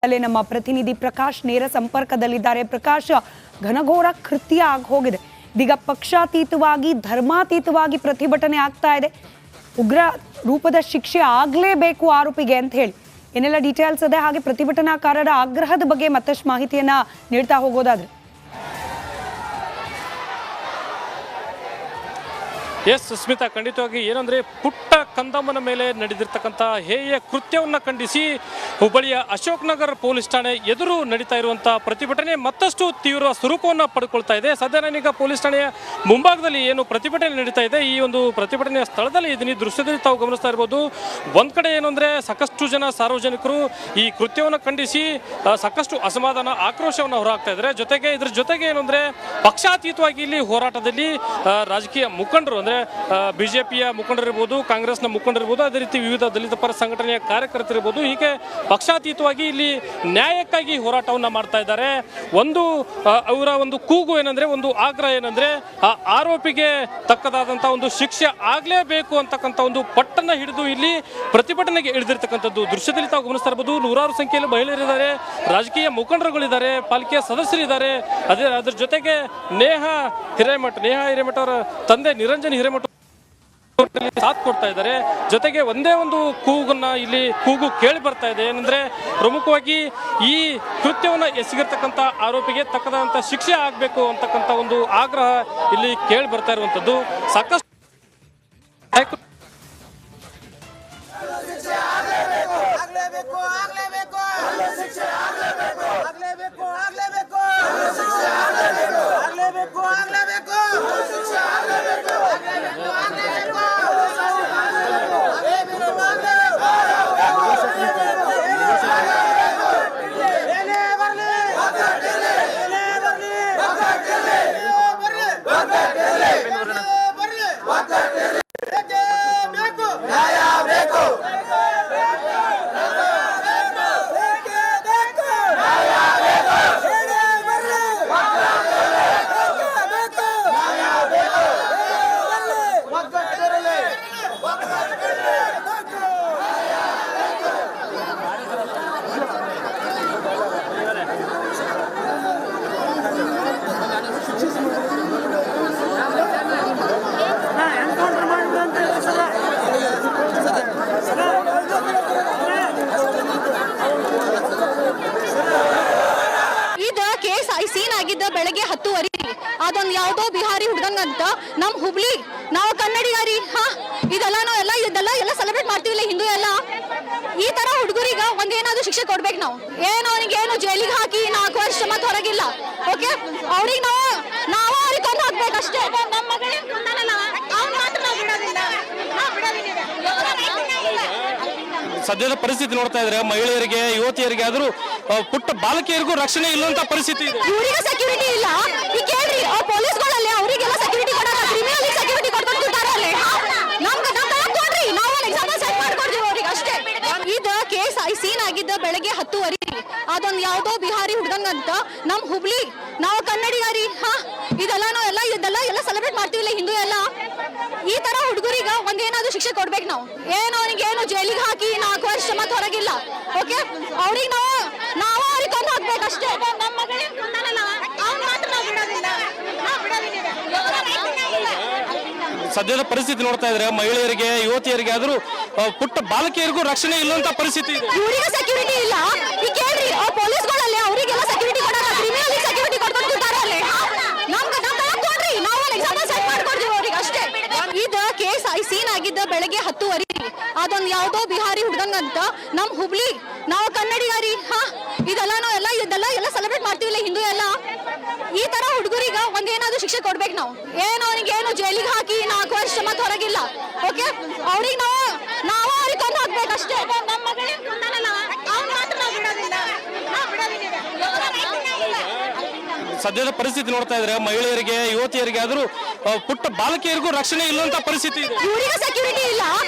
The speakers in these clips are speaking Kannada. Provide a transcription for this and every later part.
ಅಲ್ಲೇ ನಮ್ಮ ಪ್ರತಿನಿಧಿ ಪ್ರಕಾಶ್ ನೇರ ಸಂಪರ್ಕದಲ್ಲಿದ್ದಾರೆ. ಪ್ರಕಾಶ್, ಘನಘೋರ ಕೃತ್ಯ ಆಗಿ ಹೋಗಿದೆ. ಇದೀಗ ಪಕ್ಷಾತೀತವಾಗಿ ಧರ್ಮಾತೀತವಾಗಿ ಪ್ರತಿಭಟನೆ ಆಗ್ತಾ ಇದೆ. ಉಗ್ರ ರೂಪದ ಶಿಕ್ಷೆ ಆಗಲೇಬೇಕು ಆರೋಪಿಗೆ ಅಂತ ಹೇಳಿ ಏನೆಲ್ಲ ಡೀಟೇಲ್ಸ್ ಇದೆ, ಹಾಗೆ ಪ್ರತಿಭಟನಾಕಾರರ ಆಗ್ರಹದ ಬಗ್ಗೆ ಮತ್ತಷ್ಟು ಮಾಹಿತಿಯನ್ನ ನೀಡ್ತಾ ಹೋಗೋದಾದ್ರೆ. ಎಸ್ ಸುಸ್ಮಿತಾ, ಖಂಡಿತವಾಗಿ ಏನಂದರೆ ಪುಟ್ಟ ಕಂದಮ್ಮನ ಮೇಲೆ ನಡೆದಿರ್ತಕ್ಕಂಥ ಹೇಯ ಕೃತ್ಯವನ್ನು ಖಂಡಿಸಿ ಹುಬ್ಬಳ್ಳಿಯ ಅಶೋಕ್ ನಗರ್ ಪೊಲೀಸ್ ಠಾಣೆ ಎದುರು ನಡೀತಾ ಇರುವಂಥ ಪ್ರತಿಭಟನೆ ಮತ್ತಷ್ಟು ತೀವ್ರ ಸ್ವರೂಪವನ್ನು ಪಡ್ಕೊಳ್ತಾ ಇದೆ. ಸದ್ಯ ನಾನೀಗ ಪೊಲೀಸ್ ಠಾಣೆಯ ಮುಂಭಾಗದಲ್ಲಿ ಏನು ಪ್ರತಿಭಟನೆ ನಡೀತಾ ಇದೆ, ಈ ಒಂದು ಪ್ರತಿಭಟನೆಯ ಸ್ಥಳದಲ್ಲಿ ಇದನ್ನು ದೃಶ್ಯದಲ್ಲಿ ತಾವು ಗಮನಿಸ್ತಾ ಇರ್ಬೋದು. ಒಂದು ಕಡೆ ಏನು ಅಂದರೆ ಸಾಕಷ್ಟು ಜನ ಸಾರ್ವಜನಿಕರು ಈ ಕೃತ್ಯವನ್ನು ಖಂಡಿಸಿ ಸಾಕಷ್ಟು ಅಸಮಾಧಾನ ಆಕ್ರೋಶವನ್ನು ಹೊರಹಾಕ್ತಾ ಇದ್ದಾರೆ. ಜೊತೆಗೆ ಇದ್ರ ಜೊತೆಗೆ ಏನು ಅಂದರೆ ಪಕ್ಷಾತೀತವಾಗಿ ಇಲ್ಲಿ ಹೋರಾಟದಲ್ಲಿ ರಾಜಕೀಯ ಮುಖಂಡರು ಅಂದರೆ ಬಿಜೆಪಿಯ ಮುಖಂಡರಿರ್ಬೋದು, ಕಾಂಗ್ರೆಸ್ನ ಮುಖಂಡರಿರ್ಬೋದು, ಅದೇ ರೀತಿ ವಿವಿಧ ದಲಿತ ಪರ ಸಂಘಟನೆಯ ಕಾರ್ಯಕರ್ತರಿರ್ಬೋದು, ಹೀಗೆ ಪಕ್ಷಾತೀತವಾಗಿ ಇಲ್ಲಿ ನ್ಯಾಯಕ್ಕಾಗಿ ಹೋರಾಟವನ್ನು ಮಾಡ್ತಾ ಇದ್ದಾರೆ. ಅವರ ಒಂದು ಕೂಗು ಏನಂದ್ರೆ, ಒಂದು ಆಗ್ರಹ ಏನಂದ್ರೆ ಆ ಆರೋಪಿಗೆ ತಕ್ಕದಾದಂಥ ಒಂದು ಶಿಕ್ಷೆ ಆಗಲೇಬೇಕು ಅಂತಕ್ಕಂಥ ಒಂದು ಪಟ್ಟನ್ನ ಹಿಡಿದು ಇಲ್ಲಿ ಪ್ರತಿಭಟನೆಗೆ ಇಳಿದಿರ್ತಕ್ಕಂಥದ್ದು ದೃಶ್ಯದಲ್ಲಿ ತಾವು ಗಮನಿಸ್ತಾ ಇರಬಹುದು. ನೂರಾರು ಸಂಖ್ಯೆಯಲ್ಲಿ ಮಹಿಳೆಯರಿದ್ದಾರೆ, ರಾಜಕೀಯ ಮುಖಂಡರುಗಳಿದ್ದಾರೆ, ಪಾಲಿಕೆಯ ಸದಸ್ಯರಿದ್ದಾರೆ. ಅದ್ರ ಜೊತೆಗೆ ನೇಹಾ ಹಿರೇಮಠ ಅವರ ತಂದೆ ನಿರಂಜನ್ ಹಿರೇಮಠ ಸಾಥ್ ಕೊಡ್ತಾ ಇದ್ದಾರೆ. ಜೊತೆಗೆ ಒಂದೇ ಒಂದು ಕೂಗು ಕೇಳಿ ಬರ್ತಾ ಇದೆ. ಏನಂದ್ರೆ ಪ್ರಮುಖವಾಗಿ ಈ ಕೃತ್ಯವನ್ನು ಎಸಗಿರ್ತಕ್ಕಂಥ ಆರೋಪಿಗೆ ತಕ್ಕದಂತ ಶಿಕ್ಷೆ ಆಗಬೇಕು ಅಂತಕ್ಕಂಥ ಒಂದು ಆಗ್ರಹ ಇಲ್ಲಿ ಕೇಳಿ ಬರ್ತಾ ಇರುವಂತದ್ದು. ಸಾಕಷ್ಟು ಬೆಳಗ್ಗೆ 10:30 ಅದೊಂದು ಯಾವುದೋ ಬಿಹಾರಿ ಹುಡುಗಂಗಂತ ನಮ್ಮ ಹುಬ್ಳಿ ನಾವು ಕನ್ನಡಿಗರಿ ಇದೆಲ್ಲ ಸೆಲೆಬ್ರೇಟ್ ಮಾಡ್ತೀವಿಲ್ಲ ಹಿಂದೂ ಎಲ್ಲ. ಈ ತರ ಹುಡುಗರಿಗೆ ಒಂದೇನಾದ್ರೂ ಶಿಕ್ಷೆ ಕೊಡ್ಬೇಕು ನಾವು. ಏನು ಅವನಿಗೆ ಏನು ಜೈಲಿಗೆ ಹಾಕಿ 4 ವರ್ಷ ಮತ್ತೆ ಹೊರಗಿಲ್ಲ. ಓಕೆ, ಅವ್ರಿಗೆ ನಾವು ಅವ್ರಿಗೆ ಕೊಂದು ಹಾಕ್ಬೇಕಷ್ಟೇ. ನಮ್ಮ ಮಗಳಿಗೆ ಸದ್ಯದ ಪರಿಸ್ಥಿತಿ ನೋಡ್ತಾ ಇದ್ರೆ ಮಹಿಳೆಯರಿಗೆ, ಯುವತಿಯರಿಗೆ, ಆದ್ರೂ ಪುಟ್ಟ ಬಾಲಕಿಯರಿಗೂ ರಕ್ಷಣೆ ಇಲ್ಲಂತ ಪರಿಸ್ಥಿತಿ ಇದೆ. ಇವರಿಗೆ ಸೆಕ್ಯೂರಿಟಿ ಇಲ್ಲ. ಈ ಕೇಳ್ರಿ, ಪೊಲೀಸ್ಗಳಲ್ಲಿ ಅವರಿಗೆಲ್ಲ ಸೆಕ್ಯೂರಿಟಿ ಕೊಡಲ್ಲ, ಕ್ರಿಮಿನಲ್ ಸೆಕ್ಯೂರಿಟಿ ಕೊಡ್ತಾರೆ ಅಲ್ಲಿ. ನಮ್ಗೆ ಕೊಡ್ರಿ, ನಾವು ಎಕ್ಸಾಂಪಲ್ ಸೆಟ್ ಮಾಡ್ಕೊಡ್ತೀವಿ ಅವ್ರಿಗೆ ಅಷ್ಟೇ. ಇದು ಕೇಸ್ ಸೀನ್ ಆಗಿದ್ದ ಬೆಳಗ್ಗೆ 10:30 ಅದೊಂದು ಯಾವುದೋ ಬಿಹಾರಿ ಹುಡುಗಂಗಂತ ನಮ್ಮ ಹುಬ್ಳಿ ನಾವು ಕನ್ನಡಿಗರಿ ಇದೆಲ್ಲ ಸೆಲೆಬ್ರೇಟ್ ಮಾಡ್ತೀವಿಲ್ಲ ಹಿಂದೂ ಎಲ್ಲ. ಈ ತರ ಹುಡುಗರಿಗೆ ಒಂದೇನಾದ್ರೂ ಶಿಕ್ಷೆ ಕೊಡ್ಬೇಕು ನಾವು. ಏನು ಅವನಿಗೆ ಏನು ಜೈಲಿಗೆ ಹಾಕಿ 4 ವರ್ಷ ಮತ್ತೆ ಹೊರಗಿಲ್ಲ. ಓಕೆ, ಅವ್ರಿಗೆ ನಾವು ಅವ್ರಿಗೆ ಕೊಂದು ಹಾಕ್ಬೇಕಷ್ಟೇ. ನಮ್ಮ ಮಗಳಿಗೆ ಸದ್ಯದ ಪರಿಸ್ಥಿತಿ ನೋಡ್ತಾ ಇದ್ರೆ ಮಹಿಳೆಯರಿಗೆ, ಯುವತಿಯರಿಗೆ, ಆದ್ರೂ ಪುಟ್ಟ ಬಾಲಕಿಯರಿಗೂ ರಕ್ಷಣೆ ಇಲ್ಲಂತ ಪರಿಸ್ಥಿತಿ ಇದೆ. ಇವರಿಗೆ ಸೆಕ್ಯೂರಿಟಿ ಇಲ್ಲ. ಈ ಕೇಳ್ರಿ, ಪೊಲೀಸ್ಗಳಲ್ಲಿ ಅವರಿಗೆಲ್ಲ ಸೆಕ್ಯೂರಿಟಿ ಕೊಡಲ್ಲ, ಕ್ರಿಮಿನಲ್ ಸೆಕ್ಯೂರಿಟಿ ಕೊಡ್ತಾರೆ ಅಲ್ಲಿ. ನಮ್ಗೆ ಕೊಡ್ರಿ, ನಾವು ಎಕ್ಸಾಂಪಲ್ ಸೆಟ್ ಮಾಡ್ಕೊಡ್ತೀವಿ ಅವ್ರಿಗೆ ಅಷ್ಟೇ. ಇದು ಕೇಸ್ ಸೀನ್ ಆಗಿದ್ದ ಬೆಳಗ್ಗೆ 10:30 ಅದೊಂದು ಯಾವುದೋ ಬಿಹಾರಿ ಹುಡುಗಂಗಂತ ನಮ್ಮ ಹುಬ್ಳಿ ನಾವು ಕನ್ನಡಿಗರಿ ಇದೆಲ್ಲ ಸೆಲೆಬ್ರೇಟ್ ಮಾಡ್ತೀವಿಲ್ಲ ಹಿಂದೂ ಎಲ್ಲ. ಈ ತರ ಹುಡುಗರಿಗೆ ಒಂದೇನಾದ್ರೂ ಶಿಕ್ಷೆ ಕೊಡ್ಬೇಕು ನಾವು. ಏನು ಅವನಿಗೆ ಏನು ಜೈಲಿಗೆ ಹಾಕಿ 4 ವರ್ಷ ಮತ್ತೆ ಹೊರಗಿಲ್ಲ. ಓಕೆ, ಅವ್ರಿಗೆ ನಾವು ಅವ್ರಿಗೆ ಕೊಂದು ಹಾಕ್ಬೇಕಷ್ಟೇ. ನಮ್ಮ ಮಗಳಿಗೆ ಸದ್ಯದ ಪರಿಸ್ಥಿತಿ ನೋಡ್ತಾ ಇದ್ರೆ ಮಹಿಳೆಯರಿಗೆ, ಯುವತಿಯರಿಗೆ, ಆದ್ರೂ ಪುಟ್ಟ ಬಾಲಕಿಯರಿಗೂ ರಕ್ಷಣೆ ಇಲ್ಲಂತ ಪರಿಸ್ಥಿತಿ ಇದೆ. ಇವರಿಗೆ ಸೆಕ್ಯೂರಿಟಿ ಇಲ್ಲ.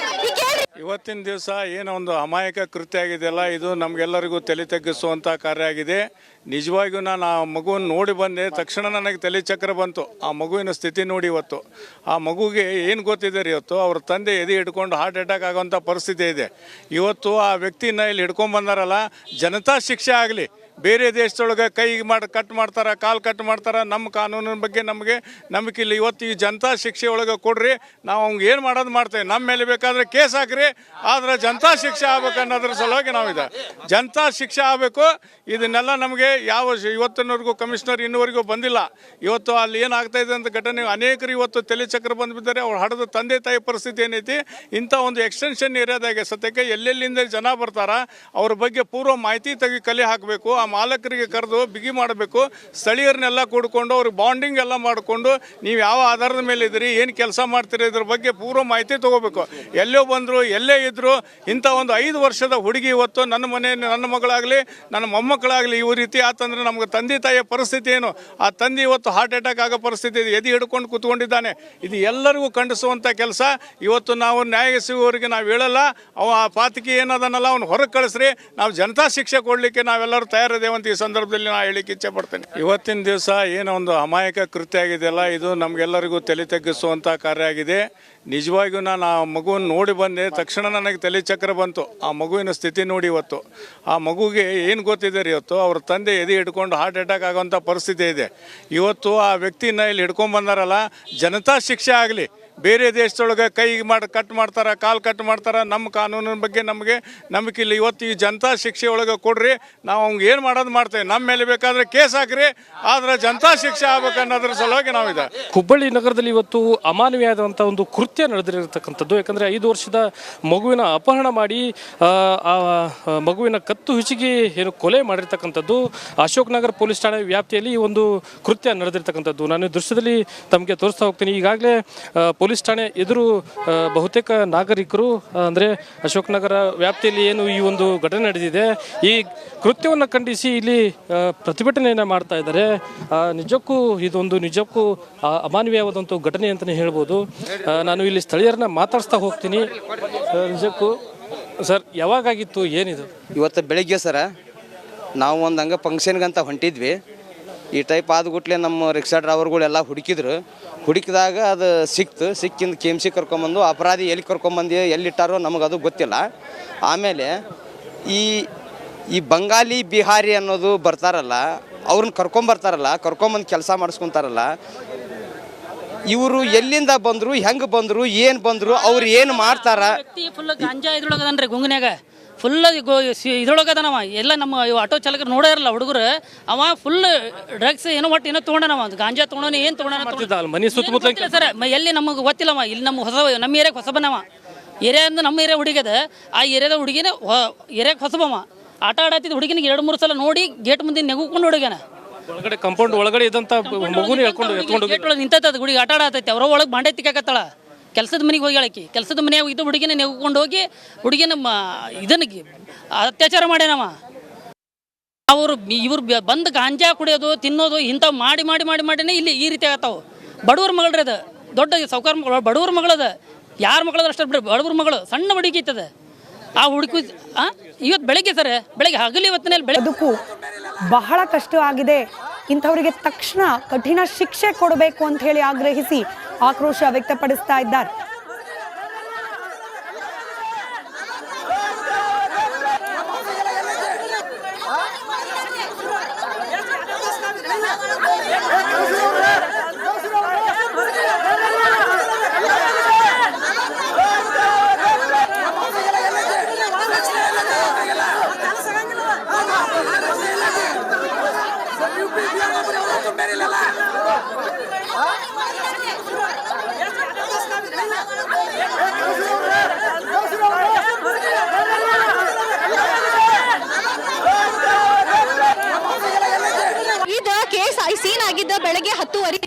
ಈ ಕೇಳ್ರಿ ಇವತ್ತಿನ ದಿವಸ ಏನೋ ಒಂದು ಅಮಾಯಕ ಕೃತ್ಯ ಆಗಿದೆಯಲ್ಲ, ಇದು ನಮಗೆಲ್ಲರಿಗೂ ತಲೆ ತಗ್ಗಿಸುವಂಥ ಕಾರ್ಯ ಆಗಿದೆ. ನಿಜವಾಗಿಯೂ ನಾನು ಆ ಮಗುವನ್ನು ನೋಡಿ ಬಂದೆ ತಕ್ಷಣ ನನಗೆ ತಲೆ ಚಕ್ರ ಬಂತು. ಆ ಮಗುವಿನ ಸ್ಥಿತಿ ನೋಡಿ ಇವತ್ತು ಆ ಮಗುಗೆ ಏನು ಗೊತ್ತಿದೆ ರೀ, ಇವತ್ತು ಅವ್ರ ತಂದೆ ಎದೆ ಹಿಡ್ಕೊಂಡು ಹಾರ್ಟ್ ಅಟ್ಯಾಕ್ ಆಗೋವಂಥ ಪರಿಸ್ಥಿತಿ ಇದೆ. ಇವತ್ತು ಆ ವ್ಯಕ್ತಿನ ಇಲ್ಲಿ ಹಿಡ್ಕೊಂಡು ಬಂದಾರಲ್ಲ, ಜನತಾ ಶಿಕ್ಷೆ ಆಗಲಿ. ಬೇರೆ ದೇಶದೊಳಗೆ ಕೈ ಕಟ್ ಮಾಡ್ತಾರೆ, ಕಾಲು ಕಟ್ ಮಾಡ್ತಾರೆ. ನಮ್ಮ ಕಾನೂನಿನ ಬಗ್ಗೆ ನಮಗೆ ನಂಬಿಕೆ ಇಲ್ಲ. ಇವತ್ತು ಈ ಜನತಾ ಶಿಕ್ಷೆ ಒಳಗೆ ಕೊಡ್ರಿ, ನಾವು ಅವ್ಗೆ ಏನು ಮಾಡೋದು ಮಾಡ್ತೇವೆ. ನಮ್ಮ ಮೇಲೆ ಬೇಕಾದರೆ ಕೇಸ್ ಹಾಕ್ರಿ, ಆದರೆ ಜನತಾ ಶಿಕ್ಷೆ ಆಗ್ಬೇಕು ಅನ್ನೋದ್ರ ಸಲುವಾಗಿ ನಾವಿದೆ. ಜನತಾ ಶಿಕ್ಷೆ ಆಗಬೇಕು. ಇದನ್ನೆಲ್ಲ ನಮಗೆ ಇವತ್ತಿನವರೆಗೂ ಕಮಿಷನರ್ ಇನ್ನುವರೆಗೂ ಬಂದಿಲ್ಲ. ಇವತ್ತು ಅಲ್ಲಿ ಏನಾಗ್ತಾ ಇದೆ ಅಂತ ಘಟನೆ ಅನೇಕರು ಇವತ್ತು ತಲೆ ಚಕ್ರ ಬಂದುಬಿದ್ದಾರೆ. ಅವ್ರು ಹಡದ ತಂದೆ ತಾಯಿ ಪರಿಸ್ಥಿತಿ ಏನೈತಿ, ಇಂಥ ಒಂದು ಎಕ್ಸ್ಟೆನ್ಷನ್ ಏರಿಯಾದಾಗೆ ಸದ್ಯಕ್ಕೆ ಎಲ್ಲೆಲ್ಲಿಂದ ಜನ ಬರ್ತಾರ ಅವ್ರ ಬಗ್ಗೆ ಪೂರ್ವ ಮಾಹಿತಿ ತೆಗಿ ಕಲೆ ಹಾಕಬೇಕು. ಆ ಮಾಲಕರಿಗೆ ಕರೆದು ಬಿಗಿ ಮಾಡಬೇಕು. ಸ್ಥಳೀಯರನ್ನೆಲ್ಲ ಕೂಡ್ಕೊಂಡು ಅವ್ರಿಗೆ ಬಾಂಡಿಂಗ್ ಎಲ್ಲ ಮಾಡಿಕೊಂಡು ನೀವು ಯಾವ ಆಧಾರದ ಮೇಲೆ ಇದ್ದೀರಿ, ಏನು ಕೆಲಸ ಮಾಡ್ತೀರಿ, ಇದ್ರ ಬಗ್ಗೆ ಪೂರ್ವ ಮಾಹಿತಿ ತೊಗೋಬೇಕು. ಎಲ್ಲೋ ಬಂದರು ಎಲ್ಲೇ ಇದ್ದರು ಇಂಥ ಒಂದು 5 ವರ್ಷದ ಹುಡುಗಿ ಇವತ್ತು ನನ್ನ ಮಗಳಾಗಲಿ ನನ್ನ ಮೊಮ್ಮಕ್ಕಳಾಗಲಿ ಈ ರೀತಿ ಆತಂದ್ರೆ ನಮ್ಗೆ ತಂದೆ ತಾಯಿಯ ಪರಿಸ್ಥಿತಿ ಏನು, ಆ ತಂದೆ ಇವತ್ತು ಹಾರ್ಟ್ ಅಟ್ಯಾಕ್ ಆಗೋ ಪರಿಸ್ಥಿತಿ ಇದೆ, ಎದೆ ಹಿಡ್ಕೊಂಡು ಕೂತ್ಕೊಂಡಿದ್ದಾನೆ. ಇದು ಎಲ್ಲರಿಗೂ ಖಂಡಿಸುವಂಥ ಕೆಲಸ. ಇವತ್ತು ನಾವು ನ್ಯಾಯ ಸಿಗುವವರಿಗೆ ನಾವು ಹೇಳಲ್ಲ, ಅವ ಆ ಪಾತಕಿ ಏನದನ್ನಲ್ಲ ಅವ್ನು ಹೊರಗೆ ಕಳಿಸ್ರಿ, ನಾವು ಜನತಾ ಶಿಕ್ಷೆ ಕೊಡಲಿಕ್ಕೆ ನಾವೆಲ್ಲರೂ ತಯಾರಿದ್ದೇವಂತ ಈ ಸಂದರ್ಭದಲ್ಲಿ ನಾನು ಹೇಳಿಕ್ಕೆ ಇಚ್ಛೆ ಪಡ್ತೇನೆ. ಇವತ್ತಿನ ದಿವಸ ಏನೋ ಒಂದು ಅಮಾಯಕ ಕೃತ್ಯ ಆಗಿದೆಯಲ್ಲ, ಇದು ನಮಗೆಲ್ಲರಿಗೂ ತಲೆ ತಗ್ಗಿಸುವಂಥ ಕಾರ್ಯ ಆಗಿದೆ. ನಿಜವಾಗಿಯೂ ನಾನು ಆ ಮಗುವನ್ನು ನೋಡಿ ಬಂದೆ ತಕ್ಷಣ ನನಗೆ ತಲೆ ಚಕ್ರ ಬಂತು. ಆ ಮಗುವಿನ ಸ್ಥಿತಿ ನೋಡಿ ಇವತ್ತು ಆ ಮಗುಗೆ ಏನು ಗೊತ್ತಿದೆ ರೀ, ಇವತ್ತು ಅವ್ರ ತಂದೆ ಎದೆ ಹಿಡ್ಕೊಂಡು ಹಾರ್ಟ್ ಅಟ್ಯಾಕ್ ಆಗೋವಂಥ ಪರಿಸ್ಥಿತಿ ಇದೆ. ಇವತ್ತು ಆ ವ್ಯಕ್ತಿನ ಇಲ್ಲಿ ಹಿಡ್ಕೊಂಡು ಬಂದಾರಲ್ಲ, ಜನತಾ ಶಿಕ್ಷೆ ಆಗಲಿ. ಬೇರೆ ದೇಶದೊಳಗೆ ಕೈ ಕಟ್ ಮಾಡ್ತಾರೆ, ಕಾಲು ಕಟ್ ಮಾಡ್ತಾರೆ. ನಮ್ಮ ಕಾನೂನಿನ ಬಗ್ಗೆ ನಮಗೆ ನಂಬಿಕೆ ಇಲ್ಲ. ಇವತ್ತು ಈ ಜನತಾ ಶಿಕ್ಷೆ ಒಳಗೆ ಕೊಡ್ರಿ, ನಾವು ಅವ್ಗೆ ಏನು ಮಾಡೋದು ಮಾಡ್ತೇವೆ. ನಮ್ಮ ಮೇಲೆ ಬೇಕಾದರೆ ಕೇಸ್ ಹಾಕ್ರಿ, ಆದರೆ ಜನತಾ ಶಿಕ್ಷೆ ಆಗ್ಬೇಕು ಅನ್ನೋದ್ರ ಸಲುವಾಗಿ ನಾವಿದೆ. ಹುಬ್ಬಳ್ಳಿ ನಗರದಲ್ಲಿ ಇವತ್ತು ಅಮಾನವೀಯವಾದಂಥ ಒಂದು ಕೃತ್ಯ ನಡೆದಿರತಕ್ಕಂಥದ್ದು. ಯಾಕಂದರೆ 5 ವರ್ಷದ ಮಗುವಿನ ಅಪಹರಣ ಮಾಡಿ ಆ ಮಗುವಿನ ಕತ್ತು ಹಿಚಿಗೆ ಏನು ಕೊಲೆ ಮಾಡಿರ್ತಕ್ಕಂಥದ್ದು ಅಶೋಕ್ ನಗರ್ ಪೊಲೀಸ್ ಠಾಣೆ ವ್ಯಾಪ್ತಿಯಲ್ಲಿ ಈ ಒಂದು ಕೃತ್ಯ ನಡೆದಿರ್ತಕ್ಕಂಥದ್ದು. ನಾನು ದೃಶ್ಯದಲ್ಲಿ ತಮಗೆ ತೋರಿಸ್ತಾ ಹೋಗ್ತೀನಿ. ಈಗಾಗಲೇ ಪೊಲೀಸ್ ಠಾಣೆ ಎದುರು ಬಹುತೇಕ ನಾಗರಿಕರು ಅಂದರೆ ಅಶೋಕ್ ನಗರ ವ್ಯಾಪ್ತಿಯಲ್ಲಿ ಏನು ಈ ಒಂದು ಘಟನೆ ನಡೆದಿದೆ, ಈ ಕೃತ್ಯವನ್ನು ಖಂಡಿಸಿ ಇಲ್ಲಿ ಪ್ರತಿಭಟನೆಯನ್ನು ಮಾಡ್ತಾ ಇದ್ದಾರೆ. ನಿಜಕ್ಕೂ ನಿಜಕ್ಕೂ ಅಮಾನವೀಯವಾದಂಥ ಘಟನೆ ಅಂತಲೇ ಹೇಳ್ಬೋದು. ನಾನು ಇಲ್ಲಿ ಸ್ಥಳೀಯರನ್ನ ಮಾತಾಡಿಸ್ತಾ ಹೋಗ್ತೀನಿ. ನಿಜಕ್ಕೂ ಸರ್, ಯಾವಾಗಾಗಿತ್ತು, ಏನಿದು? ಇವತ್ತು ಬೆಳಿಗ್ಗೆ ಸರ ನಾವು ಒಂದು ಹಂಗೆ ಫಂಕ್ಷನ್ಗಂತ ಹೊಂಟಿದ್ವಿ. ಈ ಟೈಪ್ ಆದ್ಗುಟ್ಲೆ ನಮ್ಮ ರಿಕ್ಷಾ ಡ್ರೈವರ್ಗಳೆಲ್ಲ ಹುಡುಕಿದಾಗ ಅದು ಸಿಕ್ಕಿಂದ KMC ಕರ್ಕೊಂಬಂದು ಅಪರಾಧಿ ಎಲ್ಲಿ ಕರ್ಕೊಂಬಂದು ಎಲ್ಲಿಟ್ಟಾರೋ ನಮಗದು ಗೊತ್ತಿಲ್ಲ. ಆಮೇಲೆ ಈ ಬಂಗಾಲಿ ಬಿಹಾರಿ ಅನ್ನೋದು ಬರ್ತಾರಲ್ಲ, ಅವ್ರನ್ನ ಕರ್ಕೊಂಬಂದು ಕೆಲಸ ಮಾಡಿಸ್ಕೊತಾರಲ್ಲ, ಇವರು ಎಲ್ಲಿಂದ ಬಂದರು, ಹೆಂಗೆ ಬಂದರು, ಏನು ಬಂದರು, ಅವ್ರು ಏನು ಮಾಡ್ತಾರ. ಫುಲ್ ಗಾಂಜಾ ಇದ್ರೊಳಗದನ್ರಿ, ಗುಂಗನ್ಯಾಗ ಫುಲ್ ಇದ್ರೊಳಗದನವ. ಎಲ್ಲ ನಮ್ಮ ಆಟೋ ಚಾಲಕರು ನೋಡೇ ಇರಲ್ಲ ಹುಡುಗರು. ಅವ ಫುಲ್ ಡ್ರಗ್ಸ್ ಏನೋ ತೊಗೊಂಡನವ, ಗಾಂಜಾ ತೊಗೊಂಡನ, ಏನು ತೊಗೊಂಡನ ಮನೆ ಸುತ್ತಮುತ್ತಲ ಸರ್. ಎಲ್ಲಿ ನಮಗೆ ಗೊತ್ತಿಲ್ಲವ. ಇಲ್ಲಿ ನಮ್ಮ ಏರಿಯಾಗೆ ಹೊಸಬನವ. ಏರಿಯಾದಿಂದ ನಮ್ಮ ಏರಿಯಾ ಹುಡುಗದ, ಆ ಏರಿಯಾದ ಹುಡುಗಿನ ಏರಿಯಾಗೆ ಹೊಸಬವ. ಆಟ ಆಡತ್ತಿದ್ದ ಹುಡುಗಿನಿಗೆ 2-3 ಸಲ ನೋಡಿ ಗೇಟ್ ಮುಂದೆ ನೆಗುಕೊಂಡು ಹುಡುಗನ ಒಳಗಡೆ ಕಾಂಪೌಂಡ್ ಒಳಗಡೆ ಇದ್ದಂಥ ಮಗುನ ಎತ್ಕೊಂಡು ಗೇಟ್ ಒಳಗೆ ನಿಂತೈತೆ ಹುಡುಗಿ ಆಟ ಆಡತೈತಿ. ಅವ್ರ ಒಳಗೆ ಬಾಂಡೆ ತಿಕ್ಕಾಕತ್ತಾಳ. ಕೆಲಸದ ಮನೆಗೆ ಹೋಗಿ ಹೇಳಕ್ಕೆ, ಕೆಲಸದ ಮನೆಯಾಗ ಇದ್ದು ಹುಡುಗಿನ ನೆಗ್ಕೊಂಡು ಹೋಗಿ ಹುಡುಗಿನ ಇದನ್ನ ಅತ್ಯಾಚಾರ ಮಾಡ್ಯಾನವ. ಇವ್ರು ಬಂದು ಗಾಂಜಾ ಕುಡಿಯೋದು, ತಿನ್ನೋದು, ಇಂಥವು ಮಾಡಿನೇ ಇಲ್ಲಿ ಈ ರೀತಿ ಆಗತ್ತಾವು. ಬಡವ್ರ ಮಗಳ್ರಿ ಅದು, ದೊಡ್ಡ ಸಾವುಕಾರ ಮಗಳು, ಬಡವ್ರ ಮಗಳದ. ಯಾರ ಮಗಳದ ಅಷ್ಟೇ ಬಿಡ್ರಿ, ಬಡವ್ರ ಮಗಳು, ಸಣ್ಣ ಹುಡುಗಿ ಇರ್ತದೆ. ಆ ಹುಡುಗಿ ಇವತ್ತು ಬೆಳಗ್ಗೆ ಸರ್, ಬೆಳಗ್ಗೆ ಹಗಲಿ ಇವತ್ತಿನಲ್ಲಿ ಬದುಕು ಬಹಳ ಕಷ್ಟ ಆಗಿದೆ. ಇಂಥವರಿಗೆ ತಕ್ಷಣ ಕಠಿಣ ಶಿಕ್ಷೆ ಕೊಡಬೇಕು ಅಂತ ಹೇಳಿ ಆಗ್ರಹಿಸಿ ಆಕ್ರೋಶ ವ್ಯಕ್ತಪಡಿಸ್ತಾ ಇದ್ದಾರೆ. ಸೀನ್ ಆಗಿದ್ದ ಬೆಳಗ್ಗೆ 10:30.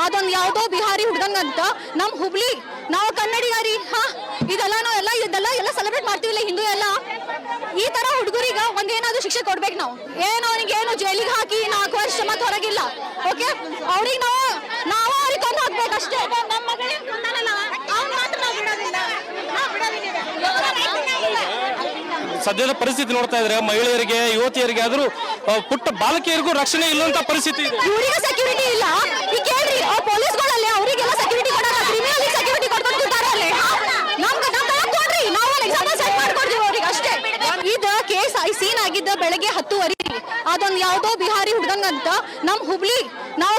ಅದೊಂದು ಯಾವುದೋ ಬಿಹಾರಿ ಹುಡುಗಂಗಂತ ನಮ್ಮ ಹುಬ್ಳಿ, ನಾವು ಕನ್ನಡಿಗಾರಿ. ಇದೆಲ್ಲ ಸೆಲೆಬ್ರೇಟ್ ಮಾಡ್ತೀವಿಲ್ಲ ಹಿಂದೂ ಎಲ್ಲ. ಈ ತರ ಹುಡುಗರಿಗೆ ಒಂದೇನಾದ್ರೂ ಶಿಕ್ಷೆ ಕೊಡ್ಬೇಕು ನಾವು. ಅವನಿಗೇನು ಜೈಲಿಗೆ ಹಾಕಿ 4 ವರ್ಷ ಮತ್ತೆ ಹೊರಗಿಲ್ಲ. ಓಕೆ, ಅವ್ರಿಗೆ ನಾವು ಅವ್ರಿಗೆ ಕೊಂದು ಹಾಕ್ಬೇಕಷ್ಟೇ. ನಮ್ಮ ಮಗಳಿಗೆ ಸದ್ಯದ ಪರಿಸ್ಥಿತಿ ನೋಡ್ತಾ ಇದ್ರೆ ಮಹಿಳೆಯರಿಗೆ, ಯುವತಿಯರಿಗೆ, ಆದರೂ ಪುಟ್ಟ ಬಾಲಕಿಯರಿಗೂ ರಕ್ಷಣೆ ಇಲ್ಲಂತ ಪರಿಸ್ಥಿತಿ ಇದೆ. ಇವರಿಗೆ ಸೆಕ್ಯೂರಿಟಿ ಇಲ್ಲ. ಈಗ ಕೇಳ್ರಿ ಆ ಪೊಲೀಸ್ಗಳಲ್ಲಿ ಅವರಿಗೆಲ್ಲ ಸೆಕ್ಯೂರಿಟಿ ಕೊಡಲ್ಲ, ಕ್ರಿಮಿನಲ್ ಸೆಕ್ಯೂರಿಟಿ ಕೊಡ್ಕೊಂಡು ಕೂತಾರೆ ಅಲ್ಲಿ. ನಮ್ಗೆ ಕೊಡ್ರಿ, ನಾವು ಎಕ್ಸಾಂಪಲ್ ಸೆಟ್ ಮಾಡ್ಕೊಡ್ತೀವಿ ಅವ್ರಿಗೆ ಅಷ್ಟೇ. ಇದು ಕೇಸ್ ಸೀನ್ ಆಗಿದ್ದ ಬೆಳಗ್ಗೆ 10:30. ಅದೊಂದು ಯಾವುದೋ ಬಿಹಾರಿ ಹುಡುಗಂಗಂತ ನಮ್ಮ ಹುಬ್ಳಿ ನಾವು